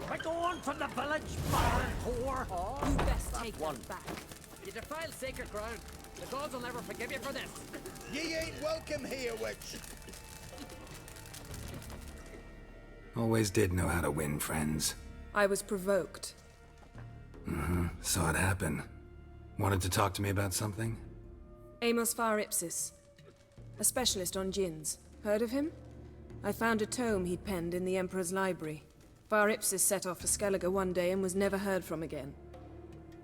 By going from the village, Baron Tor. Oh, you best take one that back. You defile sacred ground. The gods will never forgive you for this. Ye ain't welcome here, witch. Always did know how to win friends. I was provoked. Saw it happen. Wanted to talk to me about something? Amos Far Ipsis. A specialist on djinns. Heard of him? I found a tome he'd penned in the Emperor's library. Far Ipsis set off for Skellige one day and was never heard from again.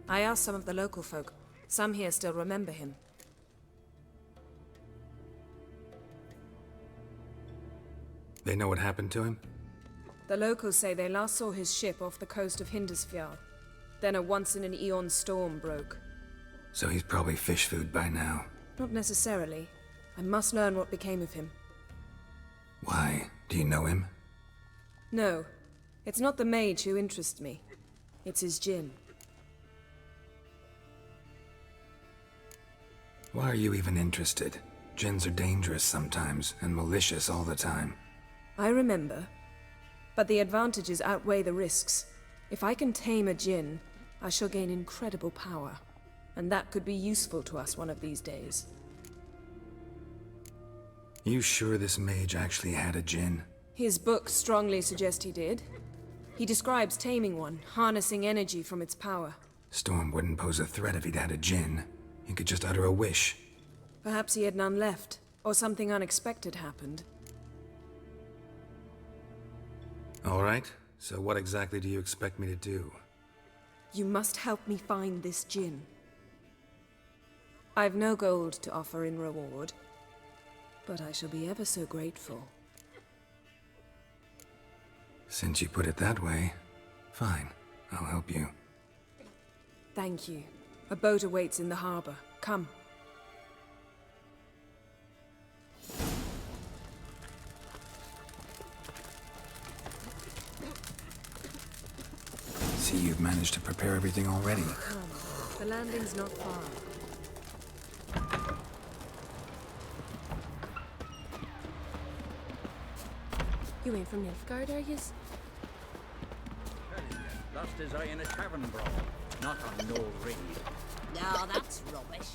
I asked some of the local folk. Some here still remember him. They know what happened to him? The locals say they last saw his ship off the coast of Hindisfjall. Then a once-in-an-eon storm broke. So he's probably fish food by now. Not necessarily. I must learn what became of him. Why? Do you know him? No. It's not the mage who interests me. It's his djinn. Why are you even interested? Djinns are dangerous sometimes, and malicious all the time. I remember. But the advantages outweigh the risks. If I can tame a djinn, I shall gain incredible power. And that could be useful to us one of these days. You sure this mage actually had a djinn? His books strongly suggest he did. He describes taming one, harnessing energy from its power. Storm wouldn't pose a threat if he'd had a djinn. He could just utter a wish. Perhaps he had none left, or something unexpected happened. All right, so what exactly do you expect me to do? You must help me find this djinn. I've no gold to offer in reward, but I shall be ever so grateful. Since you put it that way, fine, I'll help you. Thank you. A boat awaits in the harbor. Come. See, you've managed to prepare everything already. Come. The landing's not far. You ain't from Nilfgaard, are yous? Lost his eye in a tavern brawl, not on no raid. No, that's rubbish.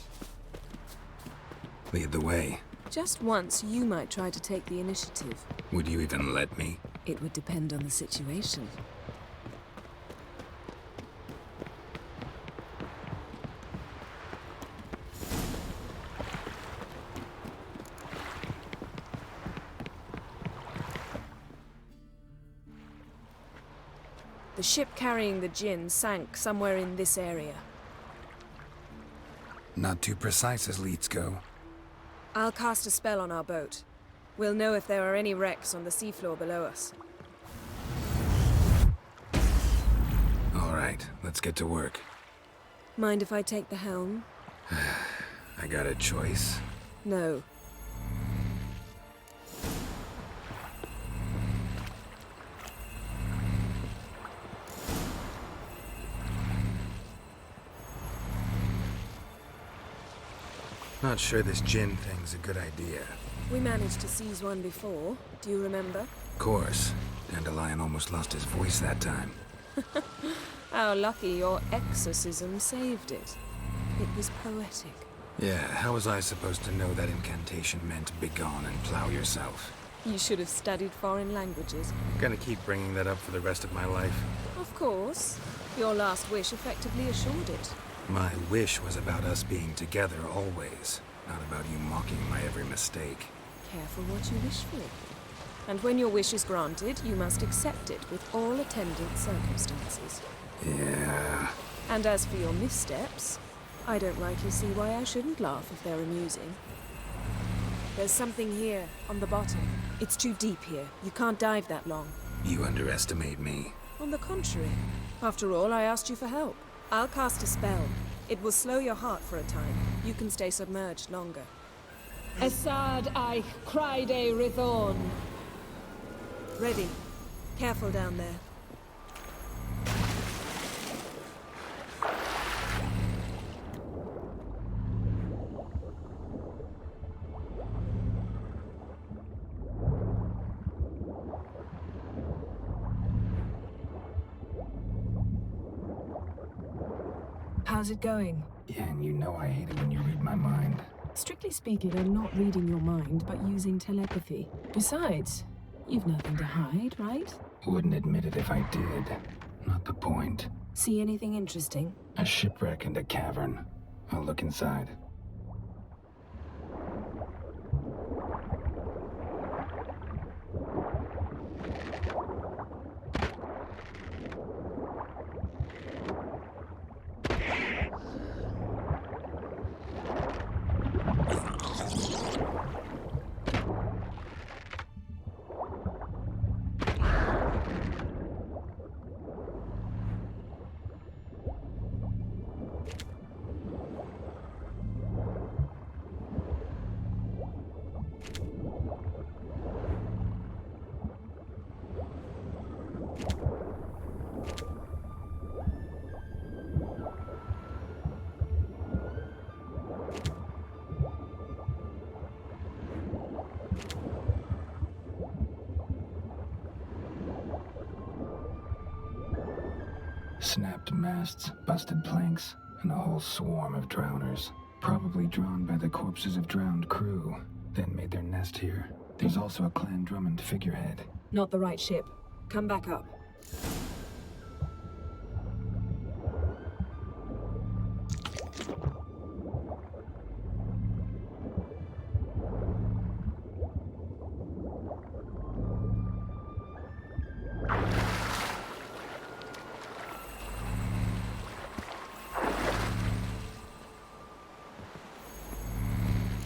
Lead the way. Just once, you might try to take the initiative. Would you even let me? It would depend on the situation. The ship carrying the djinn sank somewhere in this area. Not too precise as leads go. I'll cast a spell on our boat. We'll know if there are any wrecks on the seafloor below us. All right, let's get to work. Mind if I take the helm? I got a choice. No. Not sure this djinn thing's a good idea. We managed to seize one before. Do you remember? Of course. Dandelion almost lost his voice that time. How lucky your exorcism saved it. It was poetic. Yeah, how was I supposed to know that incantation meant begone and plow yourself? You should have studied foreign languages. Gonna keep bringing that up for the rest of my life. Of course. Your last wish effectively assured it. My wish was about us being together always, not about you mocking my every mistake. Careful what you wish for. And when your wish is granted, you must accept it with all attendant circumstances. Yeah. And as for your missteps, I don't rightly see why I shouldn't laugh if they're amusing. There's something here, on the bottom. It's too deep here. You can't dive that long. You underestimate me. On the contrary. After all, I asked you for help. I'll cast a spell. It will slow your heart for a time. You can stay submerged longer. Assad I cried a Rithorn. Ready. Careful down there. How's it going? Yeah, and you know I hate it when you read my mind. Strictly speaking, I'm not reading your mind, but using telepathy. Besides, you've nothing to hide, right? Wouldn't admit it if I did. Not the point. See anything interesting? A shipwreck and a cavern. I'll look inside. Snapped masts, busted planks, and a whole swarm of drowners. Probably drawn by the corpses of drowned crew, then made their nest here. There's also a Clan Drummond figurehead. Not the right ship. Come back up.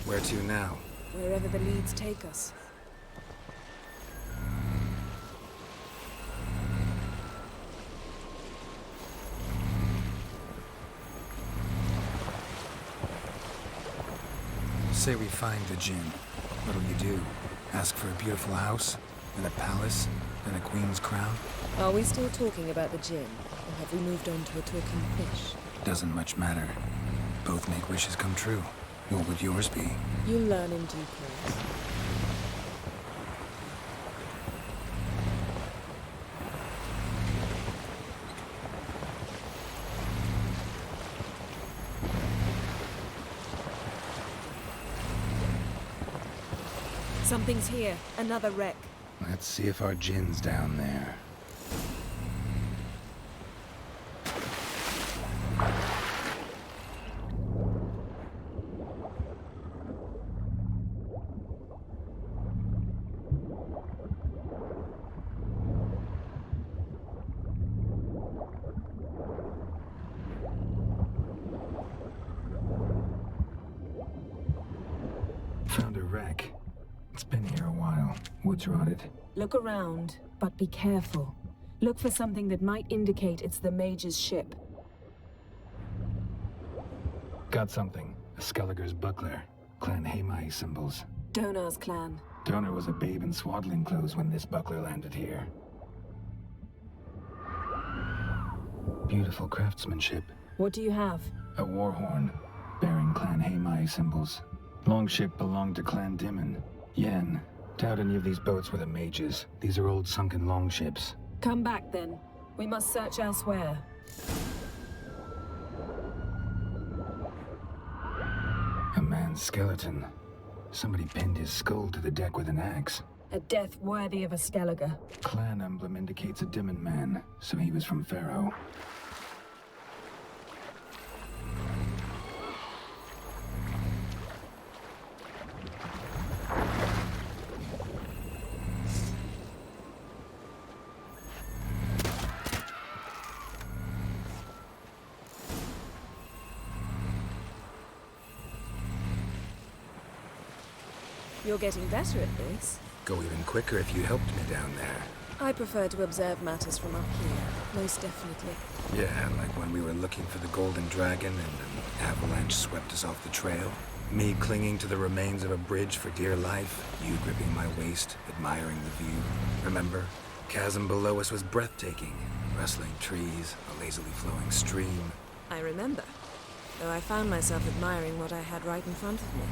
Where to now? Wherever the leads take us. Say we find the Djinn. What'll you do? Ask for a beautiful house? And a palace? And a queen's crown? Are we still talking about the Djinn? Or have we moved on to a talking fish? Doesn't much matter. Both make wishes come true. What would yours be? You'll learn in due course. Something's here. Another wreck. Let's see if our Djinn's down there. Found a wreck. It's been here a while. Wood's rotted. Look around, but be careful. Look for something that might indicate it's the Mage's ship. Got something. A Skelliger's buckler. Clan Haemai symbols. Donar's clan. Donar was a babe in swaddling clothes when this buckler landed here. Beautiful craftsmanship. What do you have? A war horn, bearing Clan Haemai symbols. Longship belonged to Clan Djinn. Yen. Doubt any of these boats were the mages. These are old sunken longships. Come back then. We must search elsewhere. A man's skeleton. Somebody pinned his skull to the deck with an axe. A death worthy of a Skelliger. Clan emblem indicates a Djinn man, so he was from Pharaoh. You're getting better at this. Go even quicker if you helped me down there. I prefer to observe matters from up here, most definitely. Yeah, like when we were looking for the Golden Dragon and an avalanche swept us off the trail. Me clinging to the remains of a bridge for dear life. You gripping my waist, admiring the view. Remember? Chasm below us was breathtaking. Rustling trees, a lazily flowing stream. I remember, though I found myself admiring what I had right in front of me.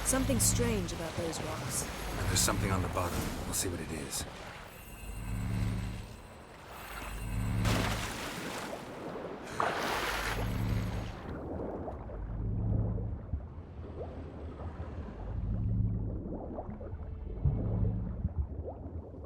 Something strange about those rocks. And there's something on the bottom. We'll see what it is.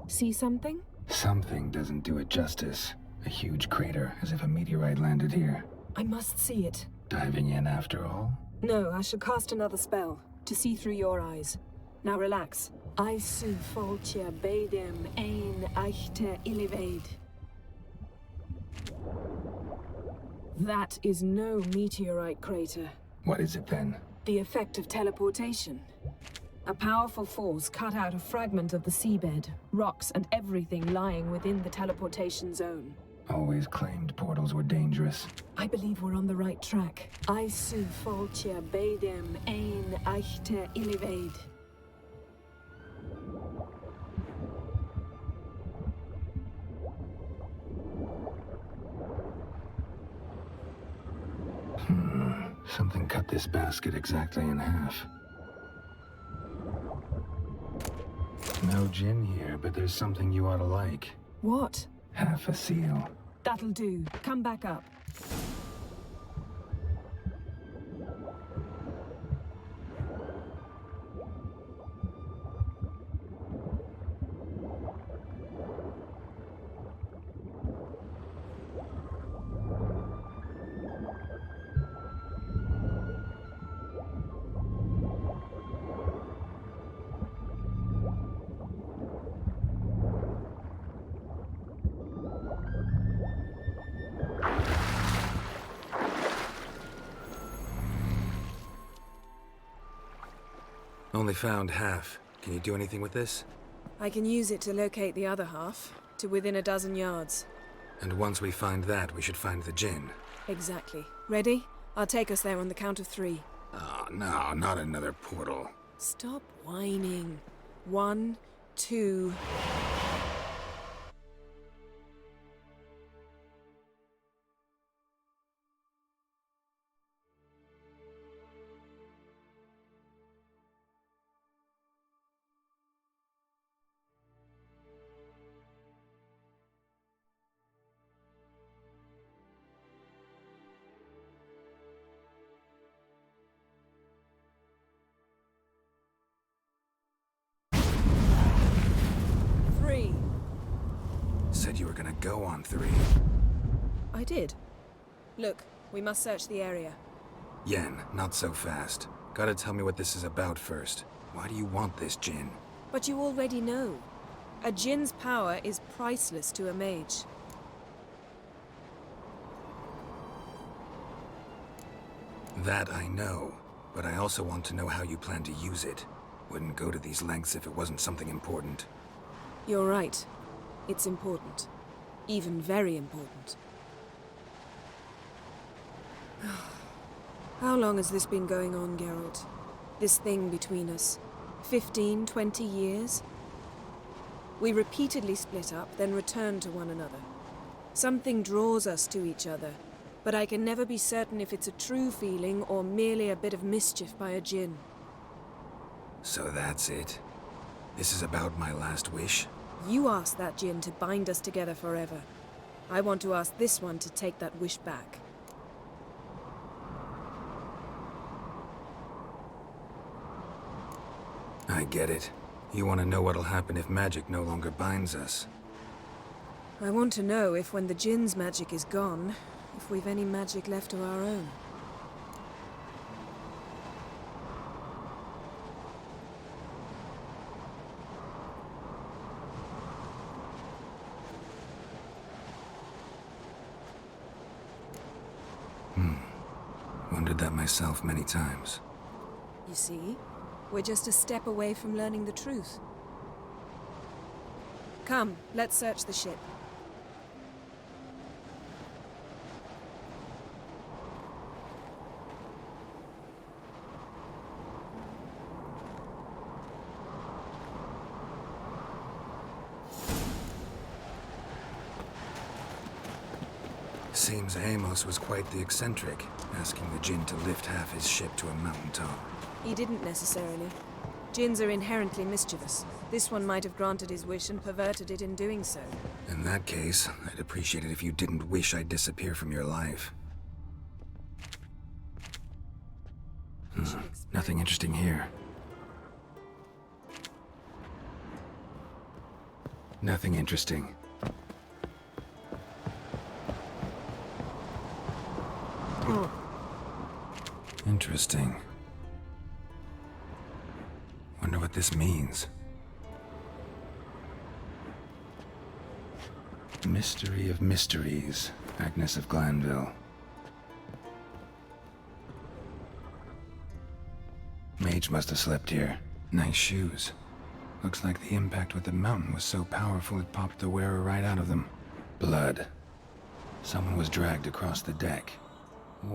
See something? Something doesn't do it justice. A huge crater, as if a meteorite landed here. I must see it. Diving in after all? No, I should cast another spell, to see through your eyes. Now relax. I su foltia bedem ein eichte illivaid. That is no meteorite crater. What is it then? The effect of teleportation. A powerful force cut out a fragment of the seabed, rocks and everything lying within the teleportation zone. Always claimed portals were dangerous. I believe we're on the right track. I su foltia bedem ein eichte illivaid. Something cut this basket exactly in half. No Djinn here, but there's something you ought to like. What? Half a seal. That'll do. Come back up. Only found half. Can you do anything with this? I can use it to locate the other half, to within a dozen yards. And once we find that, we should find the Djinn. Exactly. Ready? I'll take us there on the count of 3. Oh, no, not another portal. Stop whining. 1, 2... Said you were gonna go on 3. I did. Look, we must search the area. Yen, not so fast. Gotta tell me what this is about first. Why do you want this Djinn? But you already know. A Djinn's power is priceless to a mage. That I know, but I also want to know how you plan to use it. Wouldn't go to these lengths if it wasn't something important. You're right. It's important. Even very important. How long has this been going on, Geralt? This thing between us? 15, 20 years? We repeatedly split up, then returned to one another. Something draws us to each other, but I can never be certain if it's a true feeling or merely a bit of mischief by a Djinn. So that's it? This is about my last wish? You asked that Djinn to bind us together forever. I want to ask this one to take that wish back. I get it. You want to know what'll happen if magic no longer binds us. I want to know if when the Djinn's magic is gone, if we've any magic left of our own. Wondered that myself many times. You see? We're just a step away from learning the truth. Come, let's search the ship. Seems Amos was quite the eccentric, asking the Djinn to lift half his ship to a mountaintop. He didn't necessarily. Djinns are inherently mischievous. This one might have granted his wish and perverted it in doing so. In that case, I'd appreciate it if you didn't wish I'd disappear from your life. Nothing interesting here. Nothing interesting. Interesting. Wonder what this means. Mystery of mysteries, Agnes of Glanville. Mage must have slept here. Nice shoes. Looks like the impact with the mountain was so powerful it popped the wearer right out of them. Blood. Someone was dragged across the deck.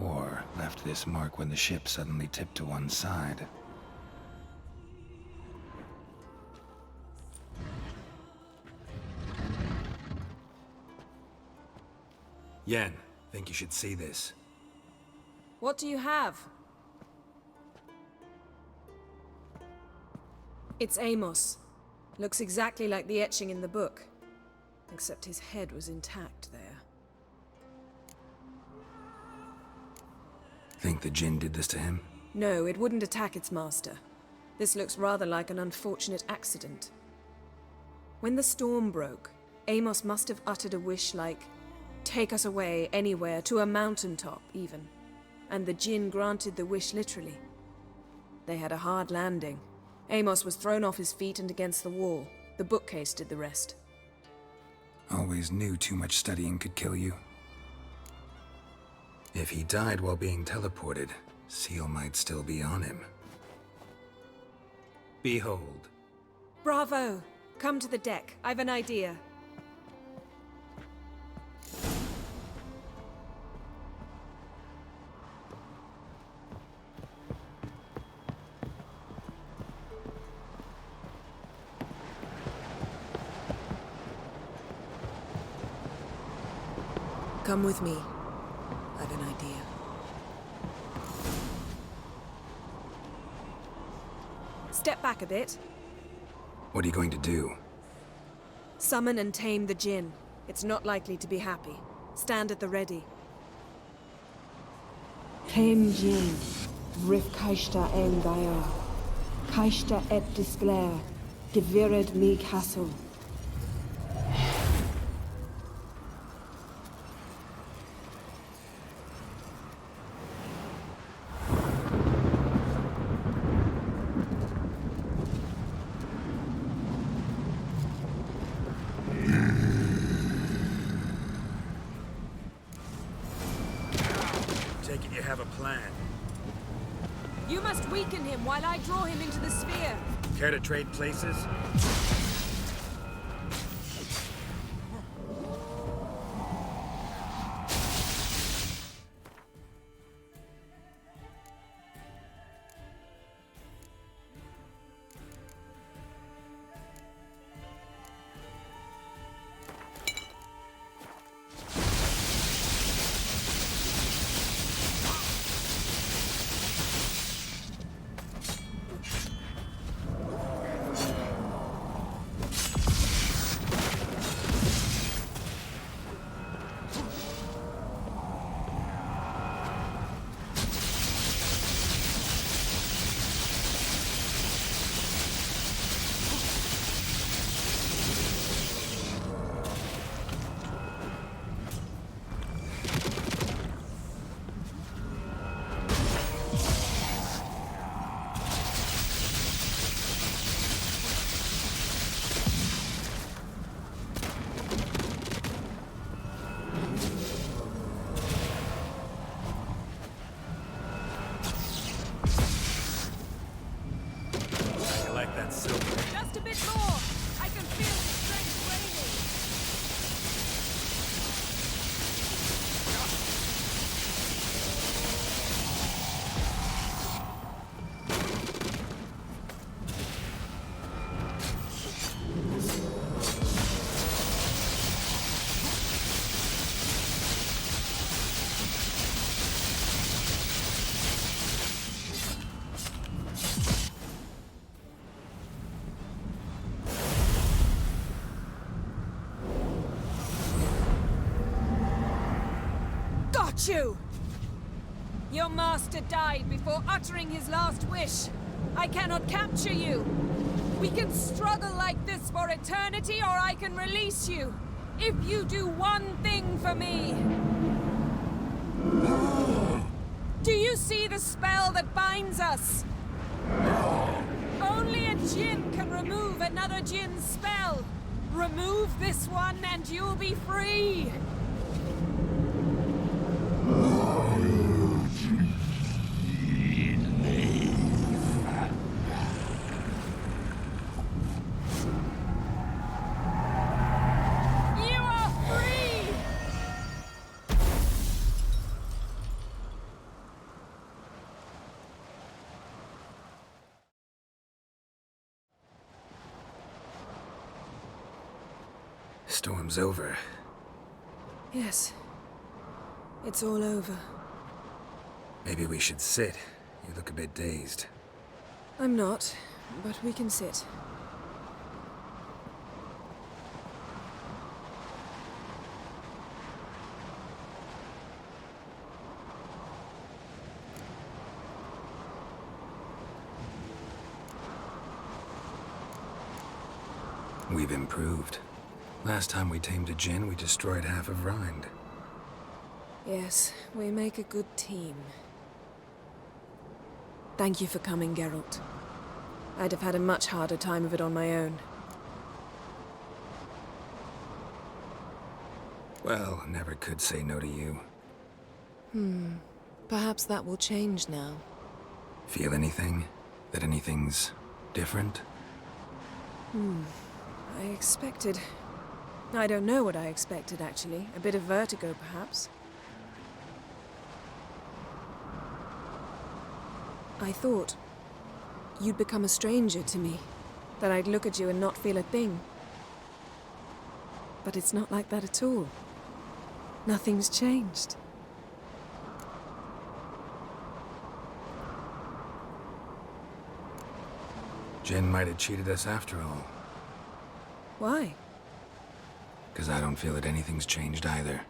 Or left this mark when the ship suddenly tipped to one side. Yen, think you should see this. What do you have? It's Amos. Looks exactly like the etching in the book. Except his head was intact there. Think the Djinn did this to him? No, it wouldn't attack its master. This looks rather like an unfortunate accident. When the storm broke, Amos must have uttered a wish like, "Take us away, anywhere, to a mountaintop, even." And the Djinn granted the wish literally. They had a hard landing. Amos was thrown off his feet and against the wall. The bookcase did the rest. Always knew too much studying could kill you. If he died while being teleported, Seal might still be on him. Behold. Bravo! Come to the deck. I've an idea. Come with me. I've an idea. Step back a bit. What are you going to do? Summon and tame the Djinn. It's not likely to be happy. Stand at the ready. Tame Djinn, Rif Kaishta en Gaia, Kaishta et Disclair, Devired me castle. Take it you have a plan. You must weaken him while I draw him into the sphere. Care to trade places? hurt you! Your master died before uttering his last wish. I cannot capture you. We can struggle like this for eternity, or I can release you. If you do one thing for me. Do you see the spell that binds us? Only a Djinn can remove another Djinn's spell. Remove this one and you'll be free. You are free! Storm's over. Yes. It's all over. Maybe we should sit. You look a bit dazed. I'm not, but we can sit. We've improved. Last time we tamed a Djinn, we destroyed half of Rind. Yes, we make a good team. Thank you for coming, Geralt. I'd have had a much harder time of it on my own. Well, never could say no to you. Perhaps that will change now. Feel anything? That anything's different? I expected... I don't know what I expected, actually. A bit of vertigo, perhaps. I thought you'd become a stranger to me, that I'd look at you and not feel a thing. But it's not like that at all. Nothing's changed. Djinn might have cheated us after all. Why? Because I don't feel that anything's changed either.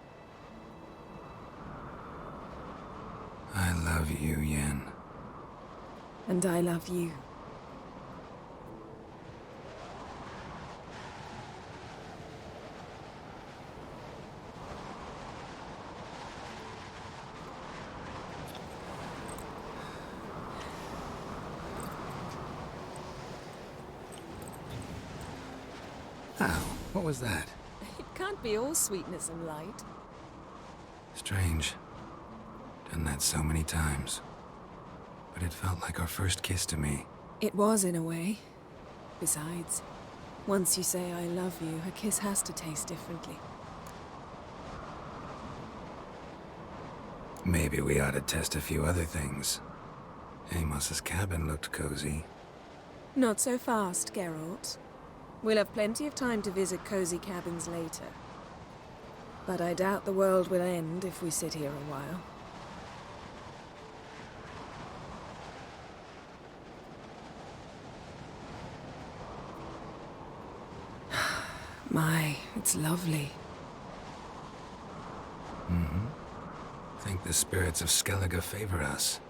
I love you, Yen. And I love you. Ow, what was that? It can't be all sweetness and light. Strange. Done that so many times. But it felt like our first kiss to me. It was, in a way. Besides, once you say I love you, a kiss has to taste differently. Maybe we ought to test a few other things. Amos's cabin looked cozy. Not so fast, Geralt. We'll have plenty of time to visit cozy cabins later. But I doubt the world will end if we sit here a while. My, it's lovely. Think the spirits of Skellige favor us.